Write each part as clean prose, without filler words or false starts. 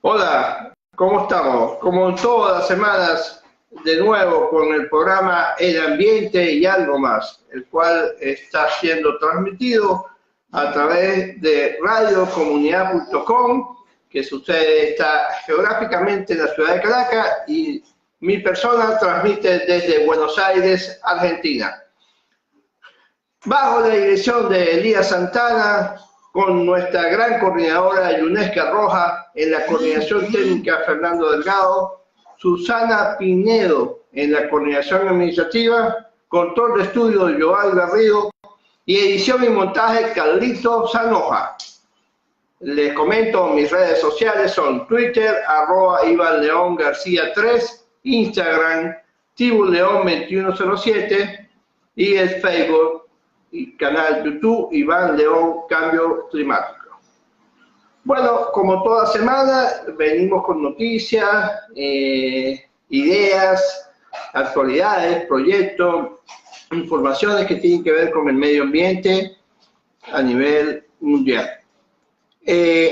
Hola, ¿cómo estamos? Como todas las semanas, de nuevo con el programa El Ambiente y algo más, el cual está siendo transmitido a través de radiocomunidad.com, que sucede, está geográficamente en la ciudad de Caracas, y mi persona transmite desde Buenos Aires, Argentina. Bajo la dirección de Elías Santana, con nuestra gran coordinadora Yunesca Roja, en la coordinación técnica Fernando Delgado, Susana Pinedo en la coordinación administrativa, control de estudio Joal Garrido y edición y montaje Carlito Sanoja. Les comento, mis redes sociales son Twitter, @IvanLeonGarcía3, Instagram, TibuLeón2107 y el Facebook y canal YouTube Iván León Cambio Climático. Bueno, como toda semana, venimos con noticias, ideas, actualidades, proyectos, informaciones que tienen que ver con el medio ambiente a nivel mundial.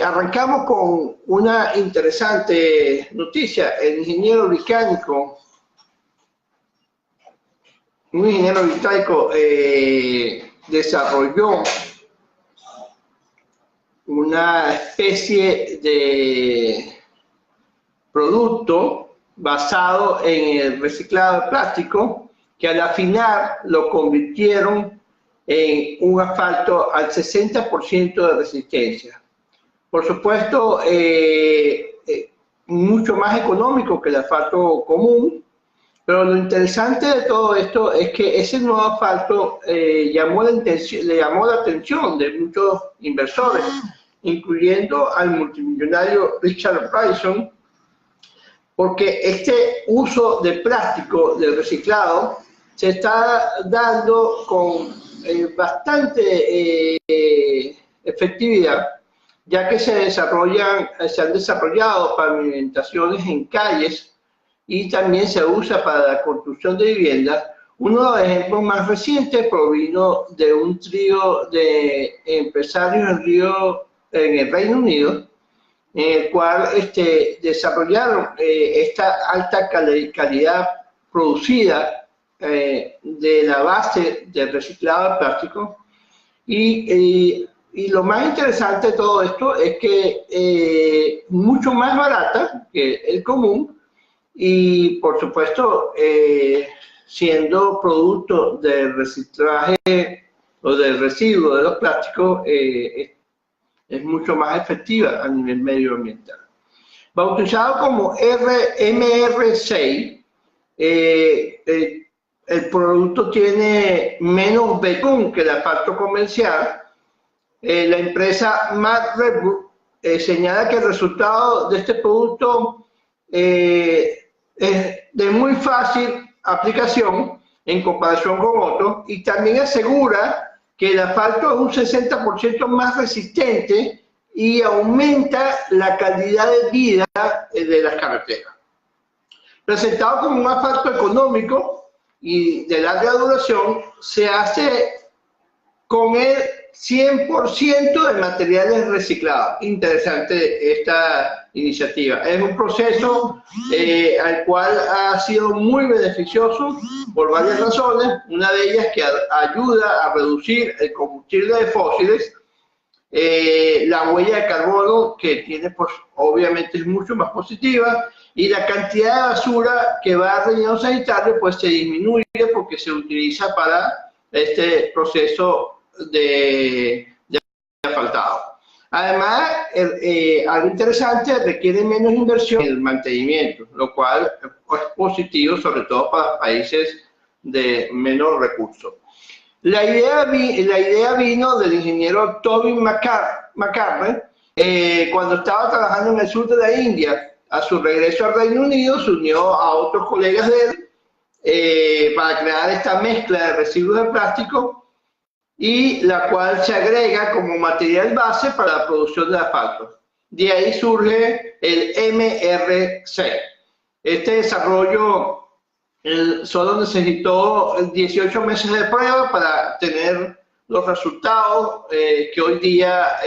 Arrancamos con una interesante noticia. Un ingeniero británico desarrolló una especie de producto basado en el reciclado de plástico, que al afinar lo convirtieron en un asfalto al 60% de resistencia. Por supuesto, mucho más económico que el asfalto común, pero lo interesante de todo esto es que ese nuevo asfalto le llamó la atención de muchos inversores, incluyendo al multimillonario Richard Branson, porque este uso de plástico, del reciclado, se está dando con bastante efectividad, ya que se han desarrollado pavimentaciones en calles y también se usa para la construcción de viviendas. Uno de los ejemplos más recientes provino de un trío de empresarios en el Reino Unido, en el cual desarrollaron esta alta calidad producida de la base del reciclado de plástico. Y lo más interesante de todo esto es que mucho más barata que el común, y por supuesto siendo producto del reciclaje o del residuo de los plásticos, es mucho más efectiva a nivel medioambiental. Bautizado como MR6, el producto tiene menos betún que el asfalto comercial. La empresa Matt Redwood señala que el resultado de este producto es de muy fácil aplicación en comparación con otros, y también asegura que el asfalto es un 60% más resistente y aumenta la calidad de vida de las carreteras. Presentado como un asfalto económico y de larga duración, se hace con el 100% de materiales reciclados. Interesante esta iniciativa. Es un proceso al cual ha sido muy beneficioso por varias razones. Una de ellas que ayuda a reducir el combustible de fósiles, la huella de carbono que tiene, pues obviamente es mucho más positiva, y la cantidad de basura que va al relleno sanitario pues se disminuye porque se utiliza para este proceso de asfaltado. Además, algo interesante, requiere menos inversión en el mantenimiento, lo cual es positivo, sobre todo para países de menos recursos. La idea vino del ingeniero Toby McCartney cuando estaba trabajando en el sur de la India. A su regreso al Reino Unido, se unió a otros colegas de él para crear esta mezcla de residuos de plástico, y la cual se agrega como material base para la producción de asfalto. De ahí surge el MR6. Este desarrollo solo necesitó 18 meses de prueba para tener los resultados que hoy día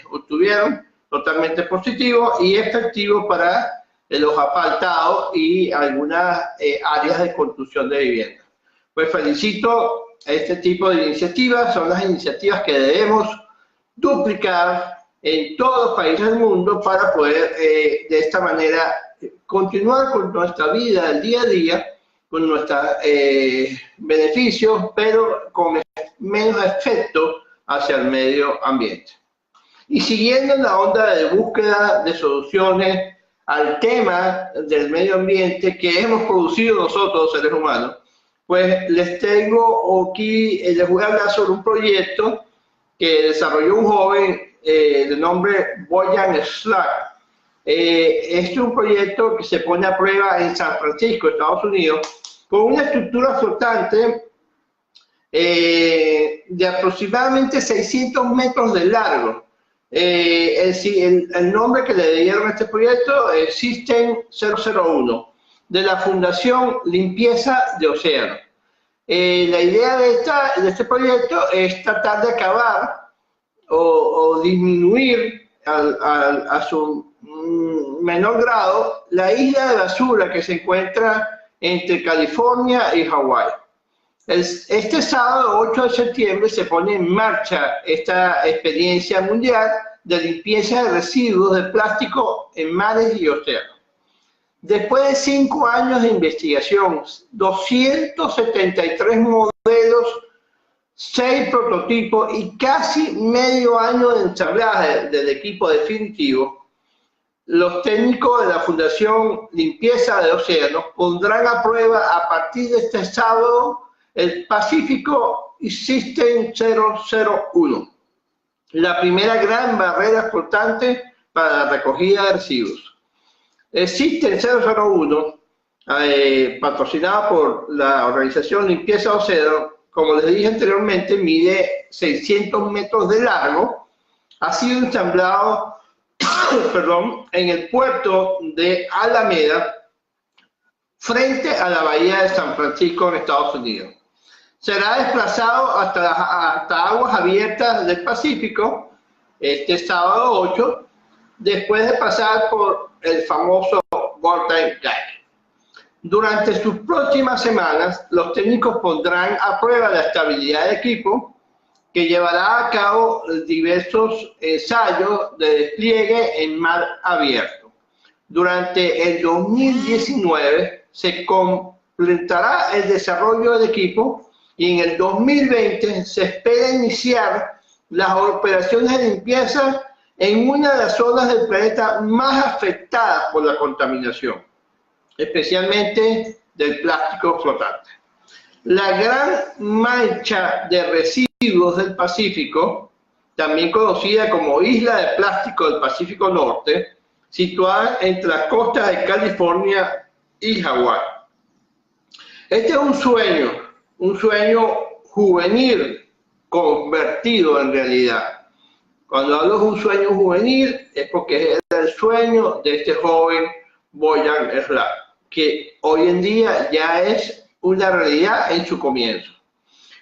obtuvieron. totalmente positivo y efectivo para los asfaltados y algunas áreas de construcción de vivienda. Pues felicito a este tipo de iniciativas, son las iniciativas que debemos duplicar en todos los países del mundo para poder de esta manera continuar con nuestra vida del día a día, con nuestros beneficios, pero con menos efecto hacia el medio ambiente. Y siguiendo en la onda de búsqueda de soluciones al tema del medio ambiente que hemos producido nosotros, los seres humanos, pues les tengo aquí, les voy a hablar sobre un proyecto que desarrolló un joven de nombre Boyan Slack. Este es un proyecto que se pone a prueba en San Francisco, Estados Unidos, con una estructura flotante de aproximadamente 600 metros de largo. El nombre que le dieron a este proyecto es System 001, de la Fundación Limpieza de Océanos. La idea de este proyecto es tratar de acabar o disminuir a su menor grado la isla de basura que se encuentra entre California y Hawái. Este sábado 8 de septiembre se pone en marcha esta experiencia mundial de limpieza de residuos de plástico en mares y océanos. Después de 5 años de investigación, 273 modelos, 6 prototipos y casi medio año de ensamblaje del equipo definitivo, los técnicos de la Fundación Limpieza de Océanos pondrán a prueba a partir de este sábado el Pacífico System 001, la primera gran barrera flotante para la recogida de residuos. El System 001, patrocinado por la organización Limpieza de Océanos, como les dije anteriormente, mide 600 metros de largo, ha sido ensamblado en el puerto de Alameda, frente a la bahía de San Francisco en Estados Unidos. Será desplazado hasta aguas abiertas del Pacífico este sábado 8, después de pasar por el famoso Golden Gate. Durante sus próximas semanas, los técnicos pondrán a prueba la estabilidad del equipo, que llevará a cabo diversos ensayos de despliegue en mar abierto. Durante el 2019 se completará el desarrollo del equipo y en el 2020 se espera iniciar las operaciones de limpieza en una de las zonas del planeta más afectadas por la contaminación, especialmente del plástico flotante. La Gran Mancha de Residuos del Pacífico, también conocida como Isla de Plástico del Pacífico Norte, situada entre las costas de California y Hawái. Este es un sueño juvenil convertido en realidad. Cuando hablo de un sueño juvenil es porque es el sueño de este joven Boyan Slack, que hoy en día ya es una realidad en su comienzo.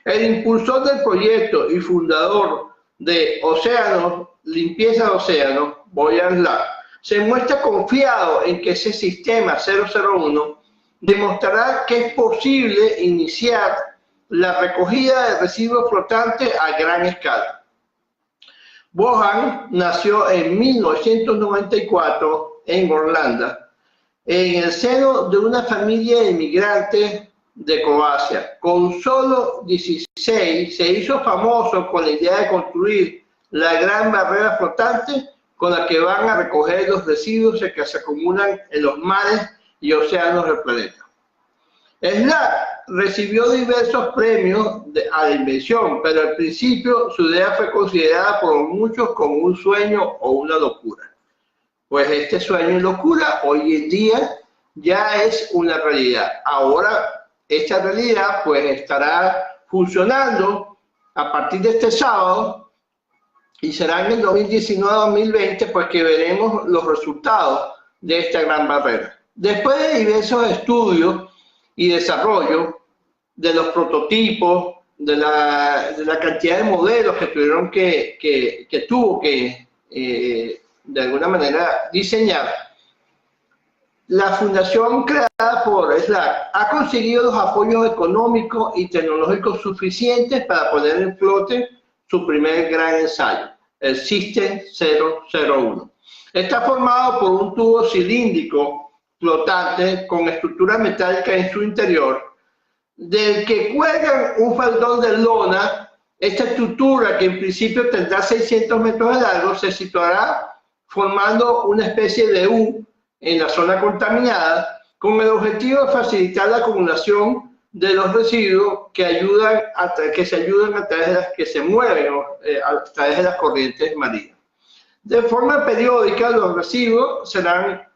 El impulsor del proyecto y fundador de Océanos, Limpieza de Océanos, Boyan Slack, se muestra confiado en que ese sistema 001 demostrará que es posible iniciar la recogida de residuos flotantes a gran escala. Boyan nació en 1994 en Irlanda, en el seno de una familia de inmigrantes de Croacia. Con solo 16 se hizo famoso con la idea de construir la gran barrera flotante con la que van a recoger los residuos que se acumulan en los mares y océanos del planeta. Slack recibió diversos premios a la invención, pero al principio su idea fue considerada por muchos como un sueño o una locura. Pues este sueño y locura hoy en día ya es una realidad. Ahora esta realidad pues estará funcionando a partir de este sábado y será en el 2019-2020 pues que veremos los resultados de esta gran barrera. Después de diversos estudios y desarrollo de los prototipos, de la cantidad de modelos que tuvo que de alguna manera diseñar, la fundación creada por SLAC ha conseguido los apoyos económicos y tecnológicos suficientes para poner en flote su primer gran ensayo, el System 001. Está formado por un tubo cilíndrico flotante con estructura metálica en su interior, del que cuelgan un faldón de lona. Esta estructura, que en principio tendrá 600 metros de largo, se situará formando una especie de U en la zona contaminada, con el objetivo de facilitar la acumulación de los residuos que se mueven a través de las corrientes marinas. De forma periódica, los residuos serán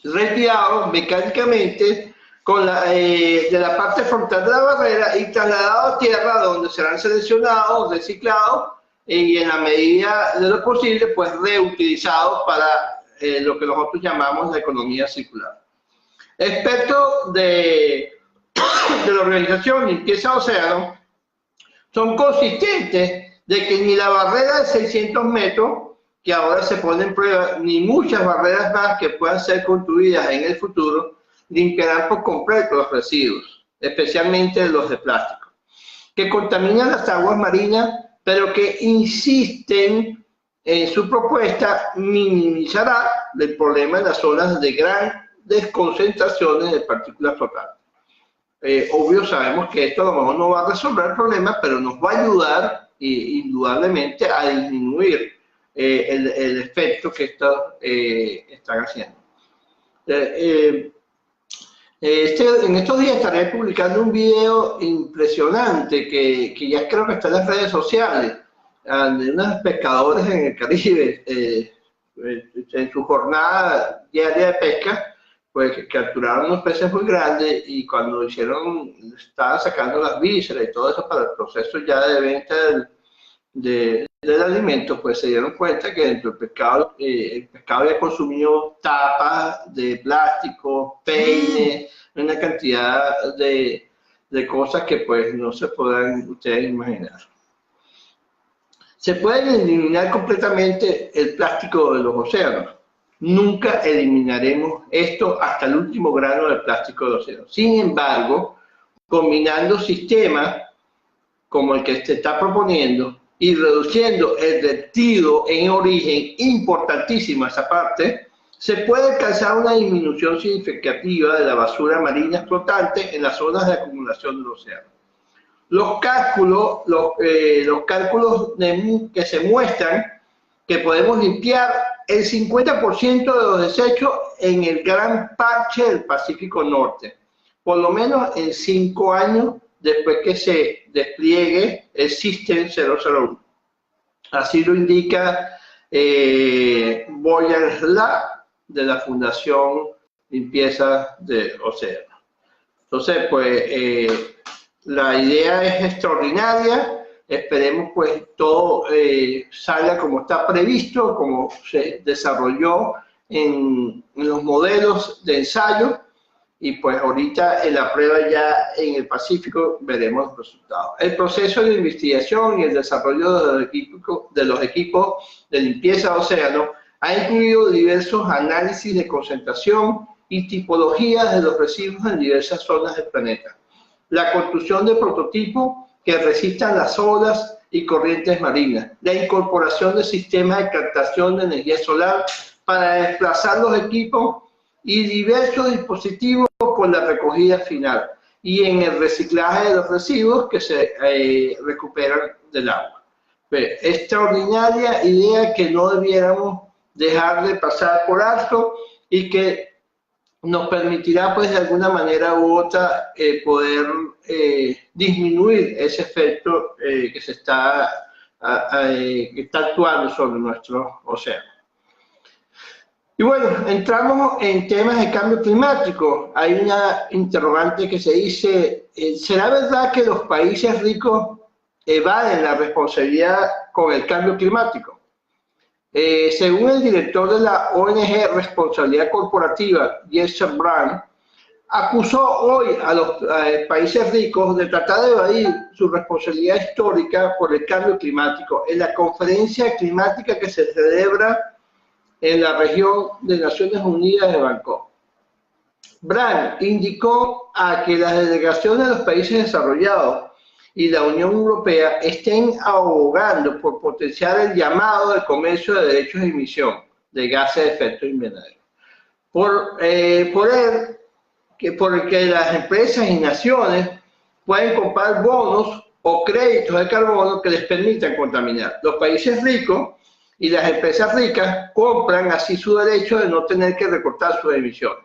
retirados mecánicamente de la parte frontal de la barrera y trasladados a tierra, donde serán seleccionados, reciclados y, en la medida de lo posible, pues reutilizados para lo que nosotros llamamos la economía circular. Expertos de la organización Limpieza Océano son consistentes de que ni la barrera de 600 metros, que ahora se pone en prueba, ni muchas barreras más que puedan ser construidas en el futuro, limpiarán por completo los residuos, especialmente los de plástico, que contaminan las aguas marinas, pero que insisten en su propuesta minimizará el problema en las zonas de grandes concentraciones de partículas flotantes. Obvio, sabemos que esto a lo mejor no va a resolver el problema, pero nos va a ayudar indudablemente a disminuir el efecto que están haciendo. En estos días estaré publicando un video impresionante que ya creo que está en las redes sociales, de unos pescadores en el Caribe, en su jornada diaria de pesca, pues capturaron unos peces muy grandes, y cuando estaban sacando las vísceras y todo eso para el proceso ya de venta del alimento, pues se dieron cuenta que dentro del pescado, el pescado había consumido tapas de plástico, peines, una cantidad de cosas que pues no se podrán ustedes imaginar. ¿Se puede eliminar completamente el plástico de los océanos? Nunca eliminaremos esto hasta el último grano de plástico del océano. Sin embargo, combinando sistemas como el que se está proponiendo y reduciendo el vertido en origen, importantísima esa parte, se puede alcanzar una disminución significativa de la basura marina flotante en las zonas de acumulación del océano. Los cálculos que se muestran que podemos limpiar el 50% de los desechos en el gran parche del Pacífico Norte, por lo menos en 5 años después que se despliegue el System 001. Así lo indica Boyer Lab, de la Fundación Limpieza de Océano. Entonces, pues, la idea es extraordinaria. Esperemos pues todo salga como está previsto, como se desarrolló en los modelos de ensayo, y pues ahorita en la prueba ya en el Pacífico veremos los resultados. El proceso de investigación y el desarrollo de los equipos de limpieza de océano ha incluido diversos análisis de concentración y tipologías de los residuos en diversas zonas del planeta. La construcción de prototipos que resistan las olas y corrientes marinas, la incorporación de sistemas de captación de energía solar para desplazar los equipos y diversos dispositivos con la recogida final, y en el reciclaje de los residuos que se recuperan del agua. Pues, extraordinaria idea que no debiéramos dejar de pasar por alto, y que nos permitirá pues de alguna manera u otra poder disminuir ese efecto que está actuando sobre nuestro océano. Y bueno, entramos en temas de cambio climático. Hay una interrogante que se dice, ¿será verdad que los países ricos evaden la responsabilidad con el cambio climático? Según el director de la ONG Responsabilidad Corporativa, Jesse Brown, acusó hoy a los países ricos de tratar de evadir su responsabilidad histórica por el cambio climático en la conferencia climática que se celebra en la región de Naciones Unidas de Bangkok. Brand indicó a que las delegaciones de los países desarrollados y la Unión Europea estén abogando por potenciar el llamado del comercio de derechos de emisión de gases de efecto invernadero. Por el que las empresas y naciones pueden comprar bonos o créditos de carbono que les permitan contaminar. Los países ricos y las empresas ricas compran así su derecho de no tener que recortar sus emisiones.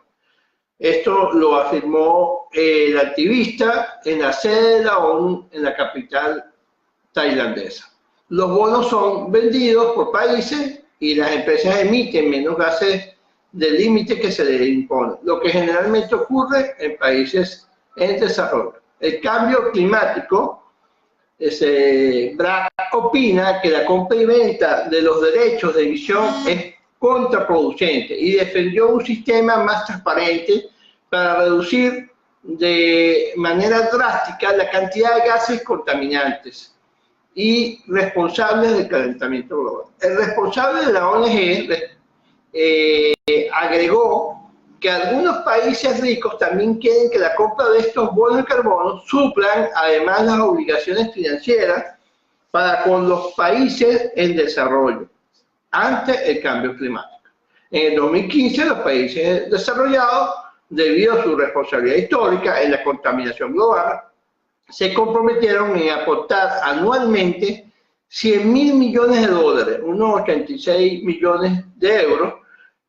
Esto lo afirmó el activista en la sede de la ONU en la capital tailandesa. Los bonos son vendidos por países y las empresas emiten menos gases del límite que se les impone, lo que generalmente ocurre en países en desarrollo. El cambio climático, Bragg opina que la compra y venta de los derechos de emisión es contraproducente y defendió un sistema más transparente para reducir de manera drástica la cantidad de gases contaminantes y responsables del calentamiento global. El responsable de la ONG agregó que algunos países ricos también quieren que la compra de estos bonos de carbono suplan además las obligaciones financieras para con los países en desarrollo ante el cambio climático. En el 2015, los países desarrollados, debido a su responsabilidad histórica en la contaminación global, se comprometieron en aportar anualmente 100.000 millones de dólares, unos 86 millones de euros,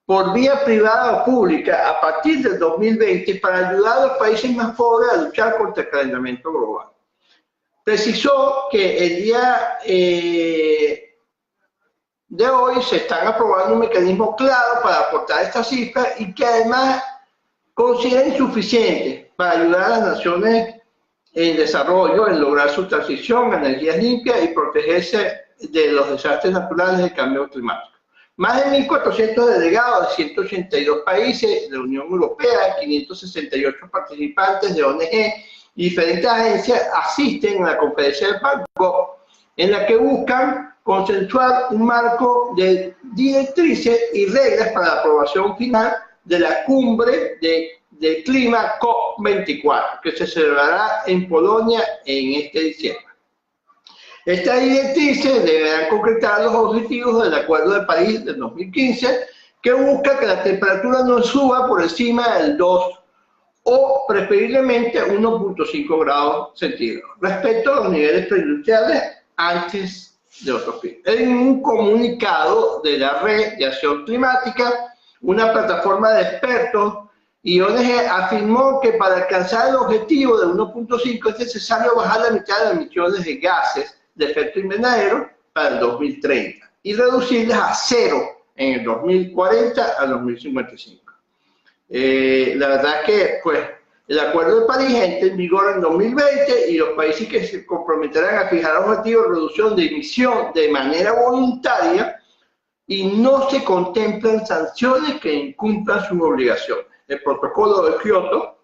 por vía privada o pública a partir del 2020 para ayudar a los países más pobres a luchar contra el calentamiento global. Precisó que el día de hoy se están aprobando un mecanismo claro para aportar estas cifras y que además considera insuficiente para ayudar a las naciones en desarrollo en lograr su transición a energías limpias y protegerse de los desastres naturales del cambio climático. Más de 1.400 delegados de 182 países de la Unión Europea, 568 participantes de ONG y diferentes agencias asisten a la conferencia de Bangkok, en la que buscan consensuar un marco de directrices y reglas para la aprobación final de la cumbre del clima COP24, que se celebrará en Polonia en este diciembre. Estas directrices deberán concretar los objetivos del Acuerdo de París del 2015, que busca que la temperatura no suba por encima del 2 o preferiblemente 1.5 grados centígrados respecto a los niveles preindustriales antes de otros fines. En un comunicado de la Red de Acción Climática, una plataforma de expertos y ONG afirmó que para alcanzar el objetivo de 1.5 es necesario bajar la mitad de las emisiones de gases de efecto invernadero para el 2030 y reducirlas a cero en el 2040 al 2055. La verdad que pues, el Acuerdo de París entra en vigor en 2020 y los países que se comprometerán a fijar objetivos de reducción de emisión de manera voluntaria y no se contemplan sanciones que incumplan sus obligaciones. El protocolo de Kioto,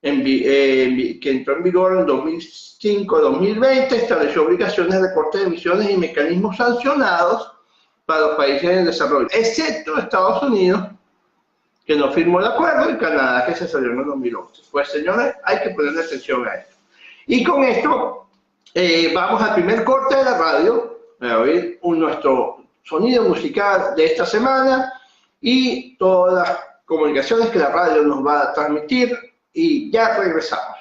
que entró en vigor en 2005-2020, estableció obligaciones de recorte de emisiones y mecanismos sancionados para los países en desarrollo, excepto Estados Unidos, que no firmó el acuerdo, y Canadá, que se salió en el 2011. Pues, señores, hay que ponerle atención a esto. Y con esto vamos al primer corte de la radio, a oír nuestro sonido musical de esta semana y todas las comunicaciones que la radio nos va a transmitir, y ya regresamos.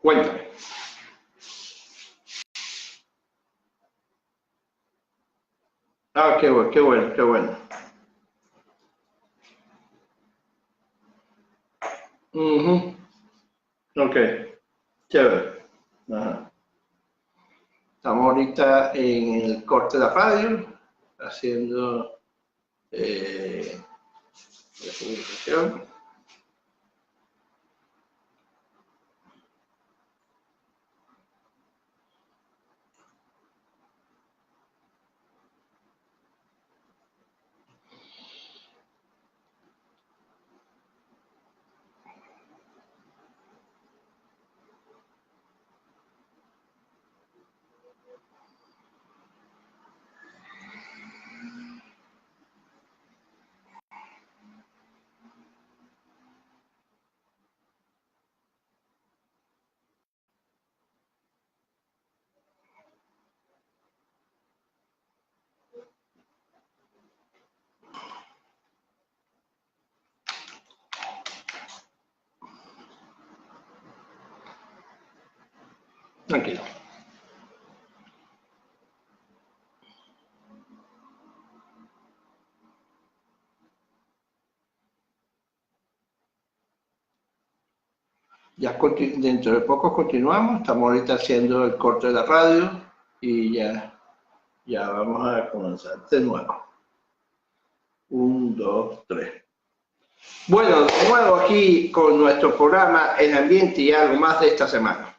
Cuéntame. Ah, qué bueno, qué bueno, qué bueno. Ok, chévere. Ajá. Estamos ahorita en el corte de la radio, haciendo la comunicación. Tranquilo. Ya dentro de poco continuamos, estamos ahorita haciendo el corte de la radio y ya vamos a comenzar de nuevo. 1, 2, 3. Bueno, de nuevo aquí con nuestro programa El Ambiente y algo más de esta semana.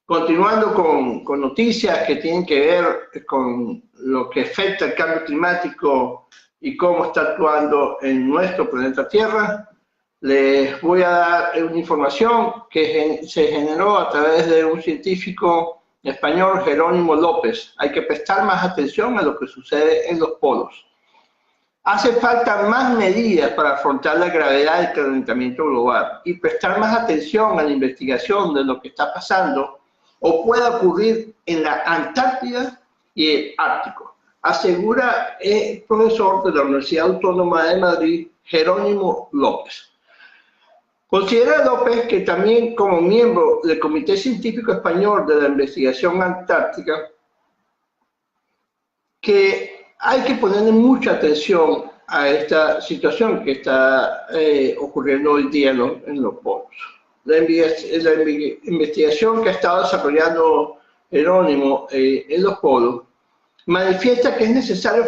Continuando con noticias que tienen que ver con lo que afecta el cambio climático y cómo está actuando en nuestro planeta Tierra, les voy a dar una información que se generó a través de un científico español, Jerónimo López. Hay que prestar más atención a lo que sucede en los polos. Hace falta más medidas para afrontar la gravedad del calentamiento global y prestar más atención a la investigación de lo que está pasando o pueda ocurrir en la Antártida y el Ártico, asegura el profesor de la Universidad Autónoma de Madrid, Jerónimo López. Considera López que también como miembro del Comité Científico Español de la Investigación Antártica, que hay que ponerle mucha atención a esta situación que está ocurriendo hoy día en los polos. La investigación que ha estado desarrollando Jerónimo en los polos manifiesta que es necesario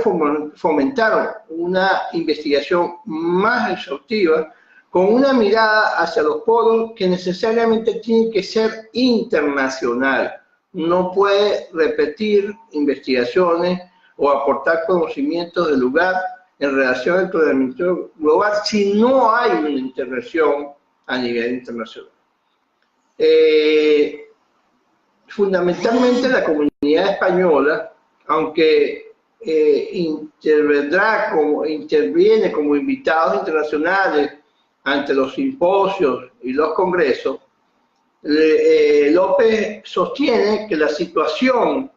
fomentar una investigación más exhaustiva con una mirada hacia los polos que necesariamente tiene que ser internacional. No puede repetir investigaciones o aportar conocimientos del lugar en relación al calentamiento global si no hay una intervención a nivel internacional. Fundamentalmente la comunidad española, aunque interviene como invitados internacionales ante los simposios y los congresos, López sostiene que la situación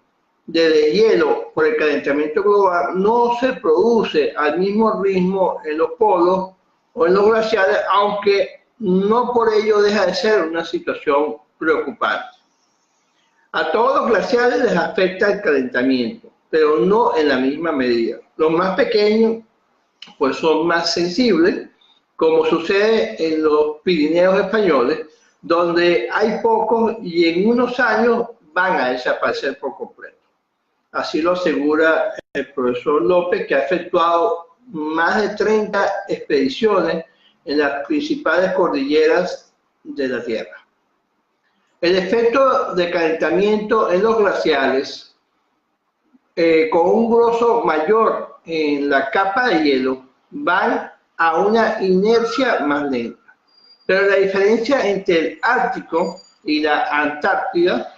de deshielo por el calentamiento global no se produce al mismo ritmo en los polos o en los glaciares, aunque no por ello deja de ser una situación preocupante. A todos los glaciares les afecta el calentamiento, pero no en la misma medida. Los más pequeños pues son más sensibles, como sucede en los Pirineos españoles, donde hay pocos y en unos años van a desaparecer por completo. Así lo asegura el profesor López, que ha efectuado más de 30 expediciones en las principales cordilleras de la Tierra. El efecto de calentamiento en los glaciares, con un grosor mayor en la capa de hielo, van a una inercia más lenta. Pero la diferencia entre el Ártico y la Antártida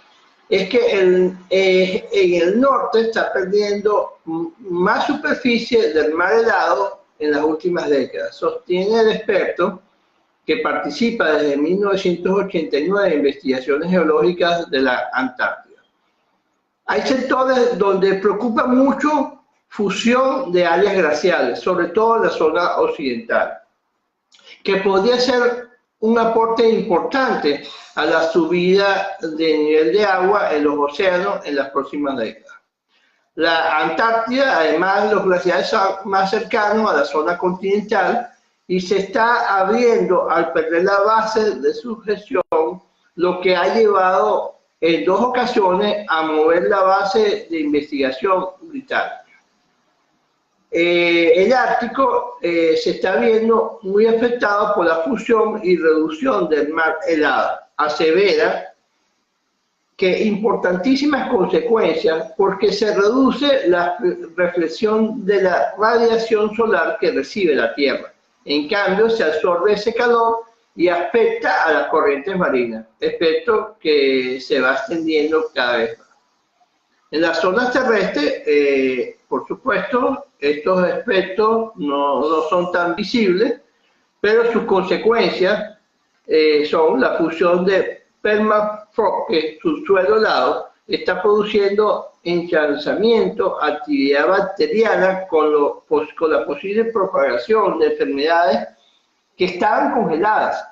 es que en el norte está perdiendo más superficie del mar helado en las últimas décadas. Sostiene el experto, que participa desde 1989 en investigaciones geológicas de la Antártida. Hay sectores donde preocupa mucho fusión de áreas glaciales, sobre todo en la zona occidental, que podría ser un aporte importante a la subida de nivel de agua en los océanos en las próximas décadas. La Antártida, además, los glaciares son más cercanos a la zona continental y se está abriendo al perder la base de sujeción, lo que ha llevado en 2 ocasiones a mover la base de investigación británica. El Ártico se está viendo muy afectado por la fusión y reducción del mar helado. Asevera que importantísimas consecuencias porque se reduce la reflexión de la radiación solar que recibe la Tierra. En cambio, se absorbe ese calor y afecta a las corrientes marinas, efecto que se va extendiendo cada vez más. En las zonas terrestres, por supuesto, estos efectos no son tan visibles, pero sus consecuencias son la fusión de permafrost, que su suelo helado está produciendo encharcamiento, actividad bacteriana con la posible propagación de enfermedades que estaban congeladas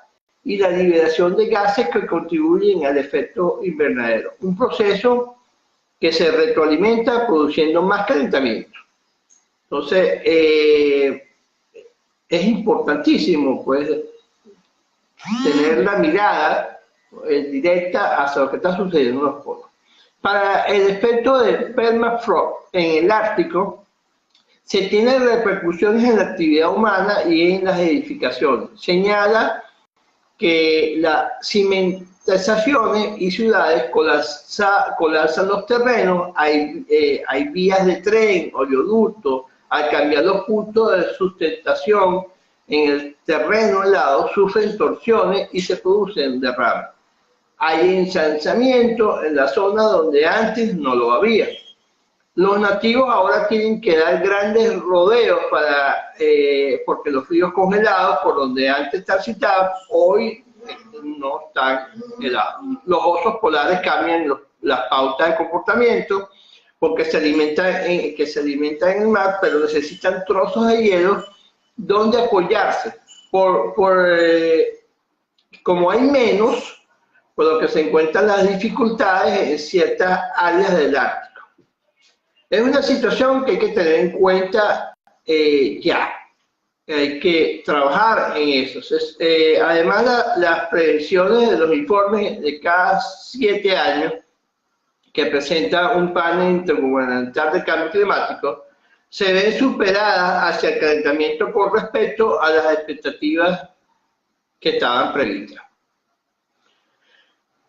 y la liberación de gases que contribuyen al efecto invernadero. Un proceso que se retroalimenta produciendo más calentamiento. Entonces, es importantísimo pues, tener la mirada directa hacia lo que está sucediendo en los polos. Para el efecto de permafrost en el Ártico, se tienen repercusiones en la actividad humana y en las edificaciones. Señala que las cimentaciones y ciudades colapsan los terrenos, hay vías de tren, oleoductos, al cambiar los puntos de sustentación en el terreno helado, sufren torsiones y se producen derrames. Hay ensanchamiento en la zona donde antes no lo había. Los nativos ahora tienen que dar grandes rodeos porque los ríos congelados, por donde antes transitaban, hoy no están helados. Los osos polares cambian las pautas de comportamiento porque se alimentan en el mar, pero necesitan trozos de hielo donde apoyarse. Como hay menos, por lo que se encuentran las dificultades en ciertas áreas del Ártico. Es una situación que hay que tener en cuenta ya. Hay que trabajar en eso. Además, las previsiones de los informes de cada 7 años que presenta un panel intergubernamental de cambio climático se ven superadas hacia el calentamiento con respecto a las expectativas que estaban previstas.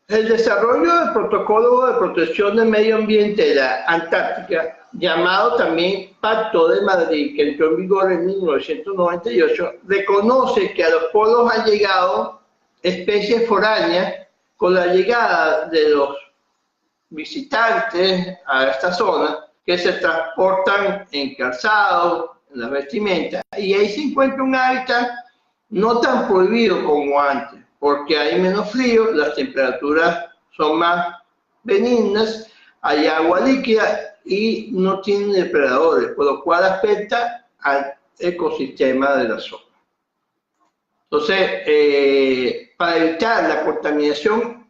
El desarrollo del protocolo de protección del medio ambiente de la Antártica, llamado también Pacto de Madrid, que entró en vigor en 1998, reconoce que a los polos han llegado especies foráneas con la llegada de los visitantes a esta zona, que se transportan en calzado, en las vestimentas, y ahí se encuentra un hábitat no tan prohibido como antes, porque hay menos frío, las temperaturas son más benignas, hay agua líquida y no tienen depredadores, por lo cual afecta al ecosistema de la zona. Entonces, para evitar la contaminación,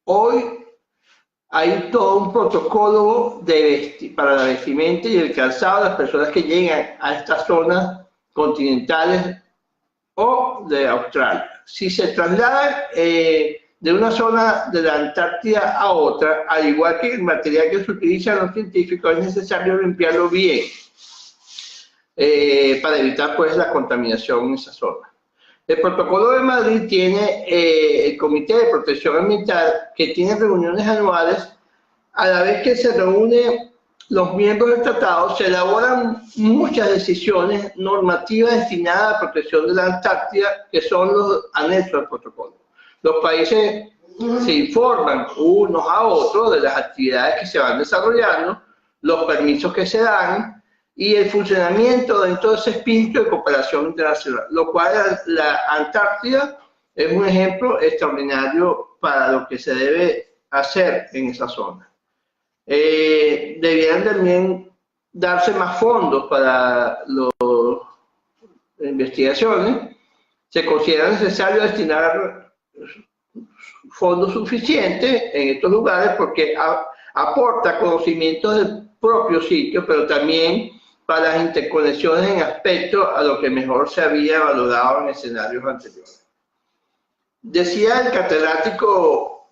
hoy hay todo un protocolo para la vestimenta y el calzado de las personas que llegan a estas zonas continentales o de Australia. Si se trasladan de una zona de la Antártida a otra, al igual que el material que se utiliza en los científicos, es necesario limpiarlo bien para evitar pues la contaminación en esa zona. El protocolo de Madrid tiene el Comité de Protección Ambiental, que tiene reuniones anuales. A la vez que se reúnen los miembros del tratado, se elaboran muchas decisiones normativas destinadas a la protección de la Antártida, que son los anexos al protocolo. Los países se informan unos a otros de las actividades que se van desarrollando, los permisos que se dan, y el funcionamiento dentro de ese espíritu de cooperación internacional, lo cual la Antártida es un ejemplo extraordinario para lo que se debe hacer en esa zona. Debieran también darse más fondos para las investigaciones. Se considera necesario destinar fondos suficientes en estos lugares porque aporta conocimientos del propio sitio, pero también para las interconexiones en aspecto a lo que mejor se había valorado en escenarios anteriores. Decía el catedrático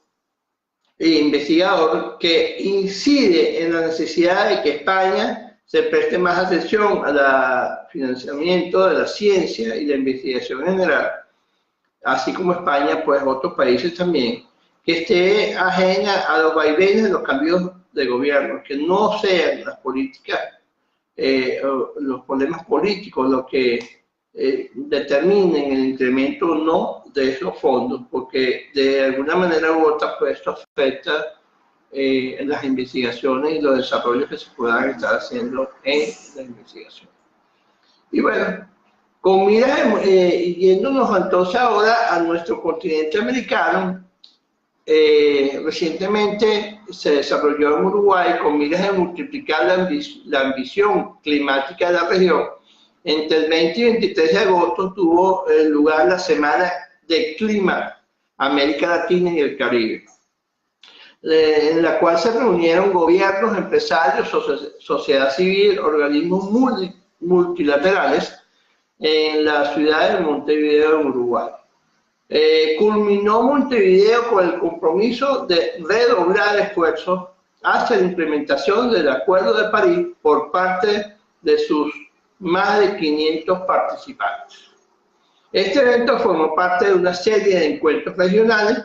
e investigador que incide en la necesidad de que España se preste más atención al financiamiento de la ciencia y la investigación en general, así como España, pues otros países también, que esté ajena a los vaivenes de los cambios de gobierno, que no sean las políticas, los problemas políticos los que determinen el incremento o no de esos fondos, porque de alguna manera u otra pues esto afecta las investigaciones y los desarrollos que se puedan estar haciendo en la investigación. Y bueno, con miras, yéndonos entonces ahora a nuestro continente americano, recientemente se desarrolló en Uruguay con miras de multiplicar la ambición climática de la región. Entre el 20 y 23 de agosto tuvo lugar la Semana de Clima, América Latina y el Caribe, en la cual se reunieron gobiernos, empresarios, sociedad civil, organismos multilaterales en la ciudad de Montevideo, en Uruguay. Culminó Montevideo con el compromiso de redoblar esfuerzos hacia la implementación del Acuerdo de París por parte de sus más de 500 participantes. Este evento formó parte de una serie de encuentros regionales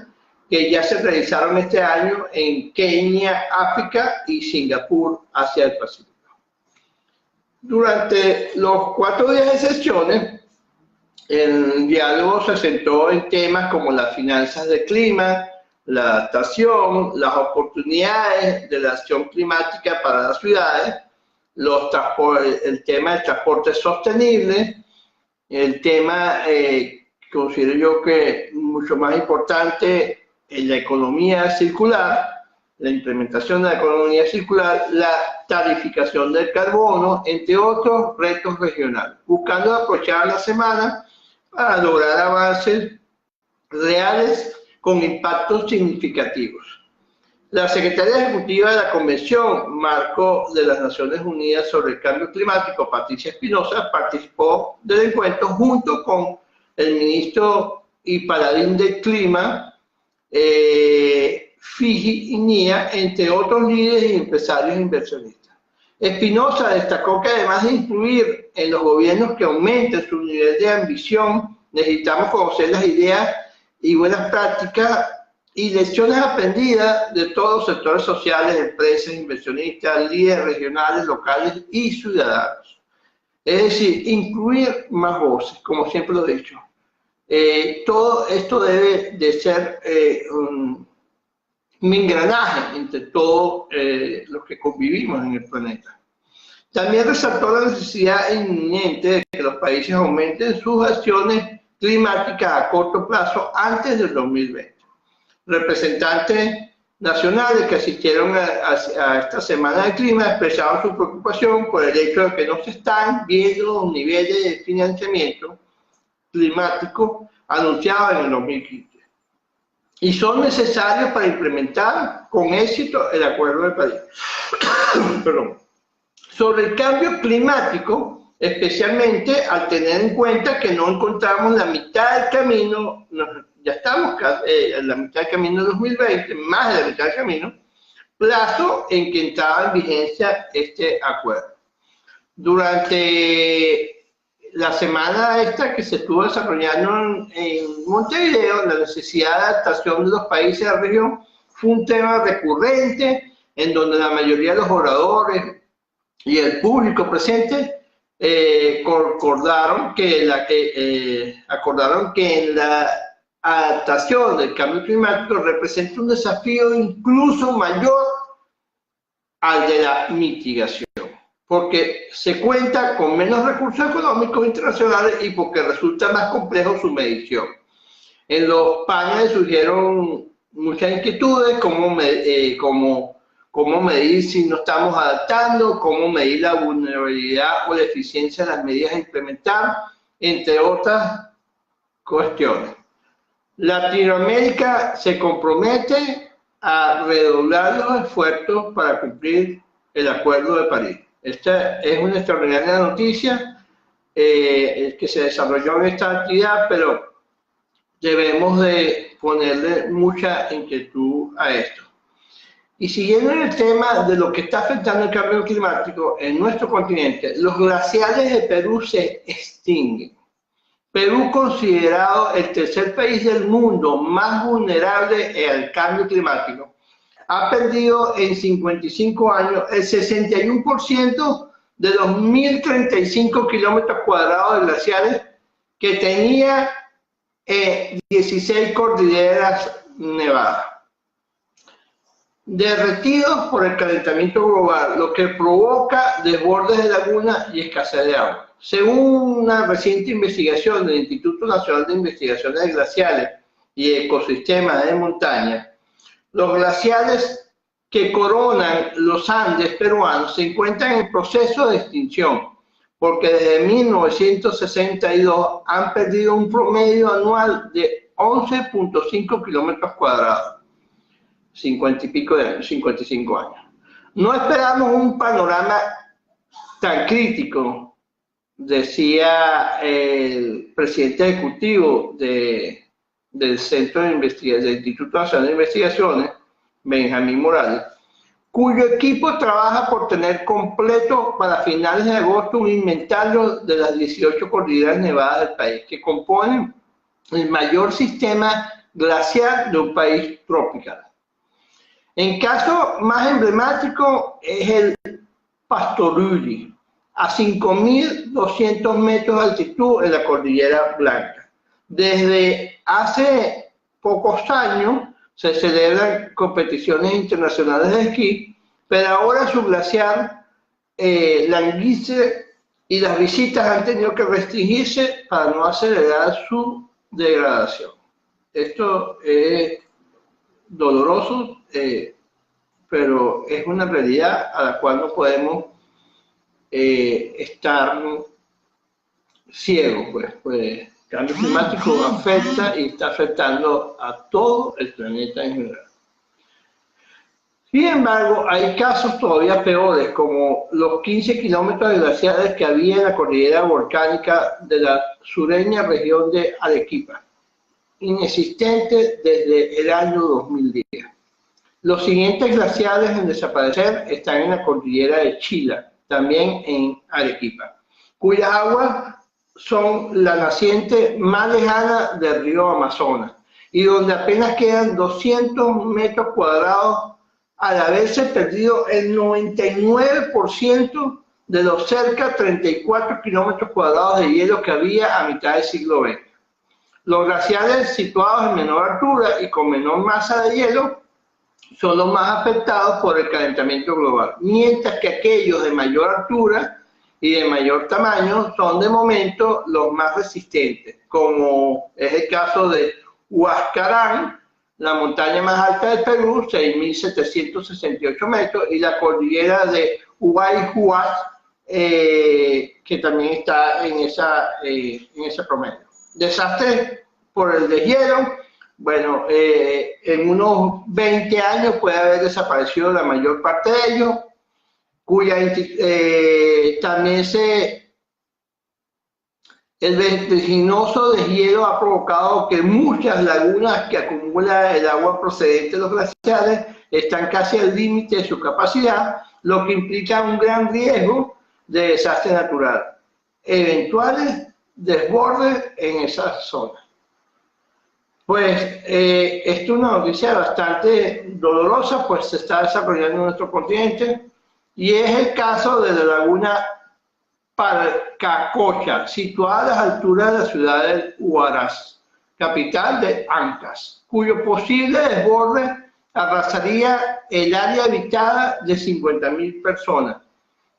que ya se realizaron este año en Kenia, África, y Singapur, Asia del Pacífico. Durante los 4 días de sesiones, el diálogo se centró en temas como las finanzas del clima, la adaptación, las oportunidades de la acción climática para las ciudades, el tema del transporte sostenible, el tema, considero yo que mucho más importante, en la economía circular, la implementación de la economía circular, la tarificación del carbono, entre otros retos regionales, buscando aprovechar la semana para lograr avances reales con impactos significativos. La secretaria ejecutiva de la Convención Marco de las Naciones Unidas sobre el Cambio Climático, Patricia Espinosa, participó del encuentro junto con el ministro y paladín del clima, Fiji Inia, entre otros líderes y empresarios e inversionistas. Espinosa destacó que además de influir en los gobiernos que aumenten su nivel de ambición, necesitamos conocer las ideas y buenas prácticas y lecciones aprendidas de todos los sectores sociales, empresas, inversionistas, líderes regionales, locales y ciudadanos. Es decir, incluir más voces, como siempre lo he dicho. Todo esto debe de ser un engranaje entre todos los que convivimos en el planeta. También resaltó la necesidad inminente de que los países aumenten sus acciones climáticas a corto plazo antes del 2020. Representantes nacionales que asistieron a esta Semana del Clima expresaron su preocupación por el hecho de que no se están viendo los niveles de financiamiento climático anunciados en el 2015 y son necesarios para implementar con éxito el Acuerdo de París. Perdón. Sobre el cambio climático, especialmente al tener en cuenta que no encontramos la mitad del camino, ya estamos en la mitad del camino de 2020, más de la mitad del camino, plazo en que entraba en vigencia este acuerdo. Durante la semana esta que se estuvo desarrollando en Montevideo, la necesidad de adaptación de los países de la región fue un tema recurrente en donde la mayoría de los oradores y el público presente acordaron que en la adaptación del cambio climático representa un desafío incluso mayor al de la mitigación, porque se cuenta con menos recursos económicos internacionales y porque resulta más complejo su medición. En los paneles surgieron muchas inquietudes, cómo medir si no estamos adaptando, cómo medir la vulnerabilidad o la eficiencia de las medidas a implementar, entre otras cuestiones. Latinoamérica se compromete a redoblar los esfuerzos para cumplir el Acuerdo de París. Esta es una extraordinaria noticia que se desarrolló en esta actividad, pero debemos de ponerle mucha inquietud a esto. Y siguiendo en el tema de lo que está afectando el cambio climático en nuestro continente, los glaciares de Perú se extinguen. Perú, considerado el tercer país del mundo más vulnerable al cambio climático, ha perdido en 55 años el 61% de los 1.035 kilómetros cuadrados de glaciares que tenía 16 cordilleras nevadas. Derretidos por el calentamiento global, lo que provoca desbordes de lagunas y escasez de agua. Según una reciente investigación del Instituto Nacional de Investigaciones Glaciales y Ecosistemas de Montaña, los glaciares que coronan los Andes peruanos se encuentran en proceso de extinción, porque desde 1962 han perdido un promedio anual de 11.5 kilómetros cuadrados, 50 y pico de años, 55 años. No esperamos un panorama tan crítico, decía el presidente ejecutivo del Centro de Investigación, del Instituto Nacional de Investigaciones, Benjamín Morales, cuyo equipo trabaja por tener completo para finales de agosto un inventario de las 18 cordilleras nevadas del país, que componen el mayor sistema glacial de un país tropical. En caso más emblemático es el Pastorulli, a 5.200 metros de altitud en la Cordillera Blanca. Desde hace pocos años se celebran competiciones internacionales de esquí, pero ahora su glaciar languice y las visitas han tenido que restringirse para no acelerar su degradación. Esto es doloroso, pero es una realidad a la cual no podemos estar ciegos, pues el cambio climático afecta y está afectando a todo el planeta en general. Sin embargo, hay casos todavía peores, como los 15 kilómetros de glaciares que había en la cordillera volcánica de la sureña región de Arequipa, inexistente desde el año 2010. Los siguientes glaciares en desaparecer están en la cordillera de Chila, también en Arequipa, cuyas aguas son la naciente más lejana del río Amazonas y donde apenas quedan 200 metros cuadrados al haberse perdido el 99% de los cerca de 34 kilómetros cuadrados de hielo que había a mitad del siglo XX. Los glaciares situados en menor altura y con menor masa de hielo son los más afectados por el calentamiento global, mientras que aquellos de mayor altura y de mayor tamaño son de momento los más resistentes, como es el caso de Huascarán, la montaña más alta del Perú, 6.768 metros, y la cordillera de Huayhuas, que también está en ese promedio. Desastres por el deshielo. Bueno, en unos 20 años puede haber desaparecido la mayor parte de ellos, también el vertiginoso deshielo ha provocado que muchas lagunas que acumula el agua procedente de los glaciares están casi al límite de su capacidad, lo que implica un gran riesgo de desastre natural, eventuales desbordes en esas zonas. Pues esto es una noticia bastante dolorosa, pues se está desarrollando en nuestro continente, y es el caso de la laguna Palcacocha, situada a las alturas de la ciudad de Huaraz, capital de Ancash, cuyo posible desborde arrasaría el área habitada de 50.000 personas,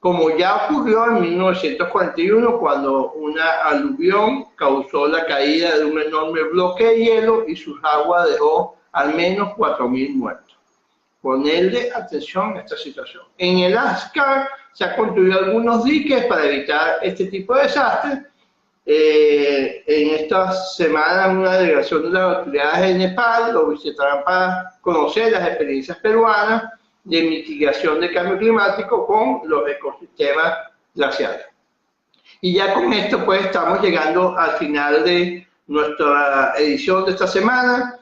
como ya ocurrió en 1941 cuando una aluvión causó la caída de un enorme bloque de hielo y sus aguas dejó al menos 4.000 muertos. Ponerle atención a esta situación. En el Lascar se han construido algunos diques para evitar este tipo de desastres. En estas semanas una delegación de las autoridades de Nepal lo visitarán para conocer las experiencias peruanas de mitigación del cambio climático con los ecosistemas glaciares. Y ya con esto pues estamos llegando al final de nuestra edición de esta semana.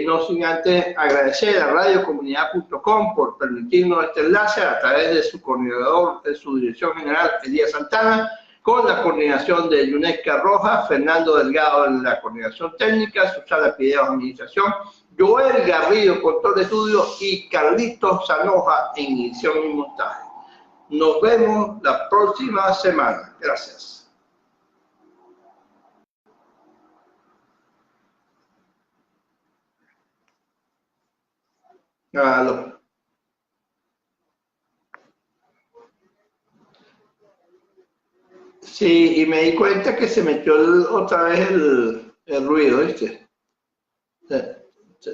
No sin antes agradecer a radiocomunidad.com por permitirnos este enlace a través de su coordinador, de su dirección general, Elías Santana, con la coordinación de Yunesca Rojas, Fernando Delgado en la coordinación técnica, Susana Pideos, administración, Joel Garrido, control de estudio, y Carlitos Sanoja en edición y montaje. Nos vemos la próxima semana. Gracias. Aló. Sí, y me di cuenta que se metió otra vez el ruido, ¿viste? Sí, sí.